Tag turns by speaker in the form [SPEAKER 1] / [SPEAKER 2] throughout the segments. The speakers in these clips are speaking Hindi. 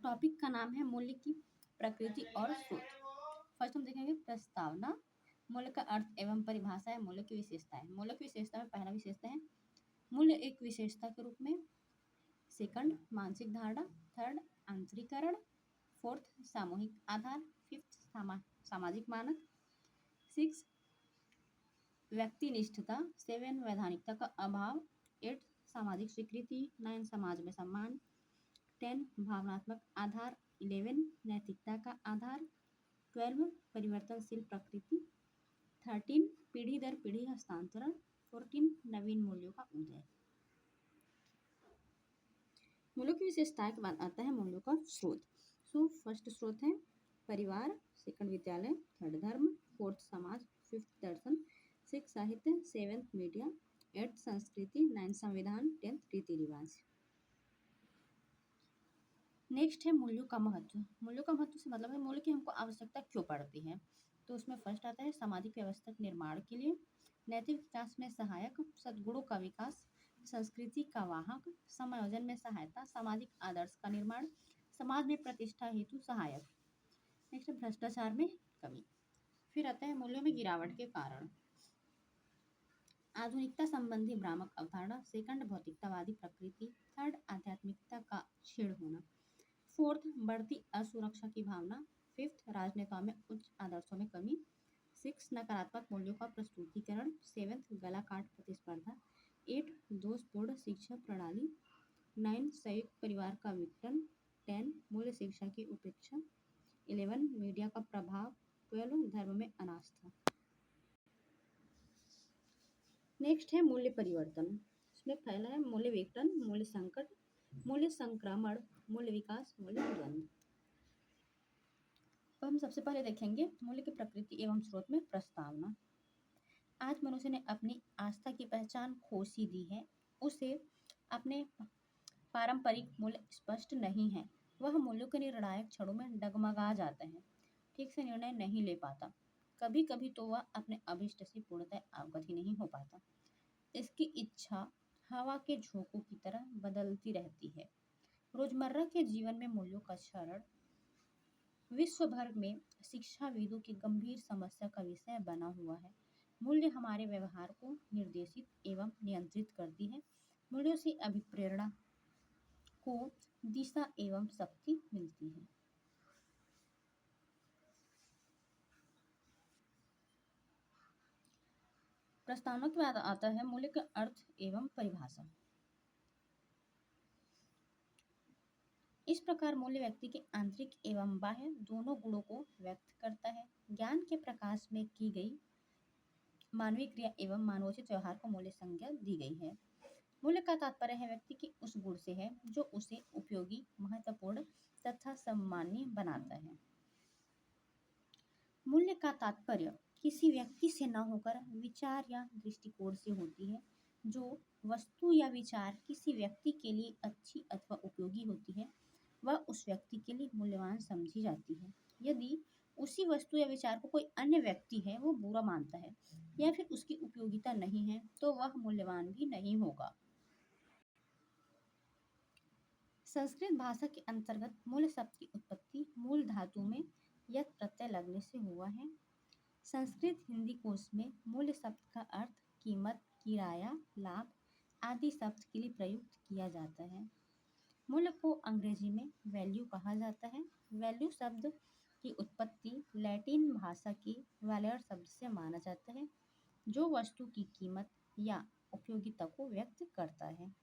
[SPEAKER 1] टॉपिक का नाम है मूल्य की प्रकृति और स्रोत। फर्स्ट हम देखेंगे प्रस्तावना। मूल्य का अर्थ एवं परिभाषा है। मूल्य की विशेषता है। मूल्य की विशेषता में पहला विशेषता है मूल्य एक विशेषता के रूप में। सेकंड मानसिक धारणा। थर्ड आंतरिकरण। फोर्थ सामूहिक आधार। फिफ्थ सामाजिक मानक। सिक्स व्यक्तिनिष्ठता। सेवन वैधानिकता का अभाव। एट सामाजिक स्वीकृति। नाइन समाज में सम्मान। 10 भावनात्मक आधार। 11 नैतिकता का आधार। 12 परिवर्तनशील प्रकृति। 13 पीढ़ी दर पीढ़ी हस्तांतरण। 14 नवीन मूल्यों का उदय। मूल्यों की विशेषताएं के बाद आता है मूल्यों का स्रोत। सो फर्स्ट स्रोत है परिवार। सेकंड विद्यालय। थर्ड धर्म। फोर्थ समाज। फिफ्थ दर्शन। सिक्स साहित्य। Seventh media. एट्थ संस्कृति। नाइन्थ संविधान। 10th रीति रिवाज। नेक्स्ट है मूल्यों का महत्व। मूल्यों का महत्व से मतलब है मूल्य की हमको आवश्यकता क्यों पड़ती है। तो उसमें फर्स्ट आता है सामाजिक व्यवस्था के निर्माण के लिए, नैतिक विकास में सहायक, सद्गुणों का विकास, संस्कृति का वाहक, समायोजन में सहायता, सामाजिक आदर्श का निर्माण, समाज में प्रतिष्ठा हेतु सहायक। नेक्स्ट है भ्रष्टाचार में कमी। फिर आता है मूल्यों में गिरावट के कारण। आधुनिकता संबंधी भ्रामक अवधारणा। सेकंड भौतिकतावादी प्रकृति। थर्ड आध्यात्मिकता का क्षीण होना। फोर्थ बढ़ती असुरक्षा की भावना। फिफ्थ राजनेताओं में उच्च आदर्शों में कमी। सिक्स नकारात्मक मूल्यों का प्रस्तुतिकरण। सेवेंथ गला काट प्रतिस्पर्धा। एट दोषपूर्ण शिक्षा प्रणाली। 9 संयुक्त परिवार का विघटन। 10 मूल्य शिक्षा की उपेक्षा। 11 मीडिया का प्रभाव। 12 धर्म में अनास्था। नेक्स्ट है मूल्य परिवर्तन। इसमें पहला है मूल्य विघटन, मूल्य संकट, मूल्य संक्रमण, मूल्य विकास, मूल्य द्वंद्व। तो हम सबसे पहले देखेंगे मूल्य की प्रकृति एवं स्रोत में प्रस्तावना। आज मनुष्य ने अपनी आस्था की पहचान खो सी दी है। उसे अपने पारंपरिक मूल्य स्पष्ट नहीं है। वह मूल्यों के निर्णायक क्षणों में डगमगा जाता है, ठीक से निर्णय नहीं ले पाता। कभी कभी तो वह अपने अभिष्ट से पूर्णतः अवगत ही नहीं हो पाता। इसकी इच्छा हवा के झोंकों की तरह बदलती रहती है। रोजमर्रा के जीवन में मूल्यों का क्षरण विश्व भर में शिक्षाविदों की गंभीर समस्या का विषय बना हुआ है। मूल्य हमारे व्यवहार को निर्देशित एवं नियंत्रित करती है। मूल्यों से अभिप्रेरणा को दिशा एवं शक्ति मिलती है। प्रस्तावना के बाद आता है मूल्य का अर्थ एवं परिभाषा। इस प्रकार मूल्य व्यक्ति के आंतरिक एवं बाह्य दोनों गुणों को व्यक्त करता है। ज्ञान के प्रकाश में की गई मानवीय क्रिया एवं मानवोचित व्यवहार को मूल्य संज्ञा दी गई है। मूल्य का तात्पर्य है व्यक्ति के उस गुण से है जो उसे उपयोगी, महत्वपूर्ण तथा सम्माननीय बनाता है। मूल्य का तात्पर्य किसी व्यक्ति से न होकर विचार या दृष्टिकोण से होती है। जो वस्तु या विचार किसी व्यक्ति के लिए अच्छी अथवा उपयोगी होती है वह उस व्यक्ति के लिए मूल्यवान समझी जाती है। यदि उसी वस्तु या विचार को कोई अन्य व्यक्ति है वो बुरा मानता है या फिर उसकी उपयोगिता नहीं है तो वह मूल्यवान भी नहीं होगा। संस्कृत भाषा के अंतर्गत मूल शब्द की उत्पत्ति मूल धातु में यत् प्रत्यय लगने से हुआ है। संस्कृत हिंदी कोश में मूल्य शब्द का अर्थ कीमत, किराया, लाभ आदि शब्द के लिए प्रयुक्त किया जाता है। मूल्य को अंग्रेजी में वैल्यू कहा जाता है। वैल्यू शब्द की उत्पत्ति लैटिन भाषा की वैल्यर शब्द से माना जाता है जो वस्तु की कीमत या उपयोगिता को व्यक्त करता है।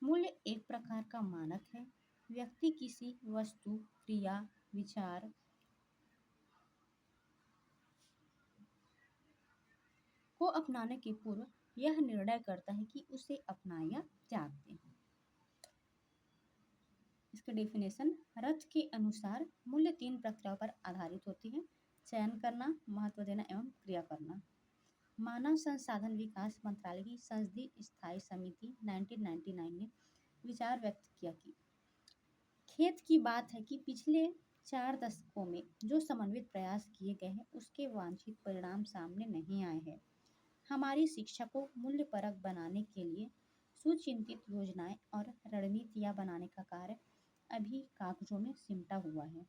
[SPEAKER 1] मूल्य एक प्रकार का मानक है। व्यक्ति किसी वस्तु, क्रिया, विचार को अपनाने के पूर्व यह निर्णय करता है कि उसे अपनाए या त्याग दे। इसका डेफिनेशन रथ के अनुसार मूल्य 3 प्रक्रियाओं पर आधारित होती है: चयन करना, महत्व देना एवं क्रिया करना। मानव संसाधन विकास मंत्रालय की संसदीय स्थायी समिति 1999 ने विचार व्यक्त किया कि खेद की बात है कि पिछले 4 दशकों में जो समन्वित प्रयास किए गए हैं उसके वांछित परिणाम सामने नहीं आए हैं। हमारी शिक्षा को मूल्यपरक बनाने के लिए सुचिंतित योजनाएं और रणनीतियां बनाने का कार्य अभी कागजों में सिमटा हुआ है।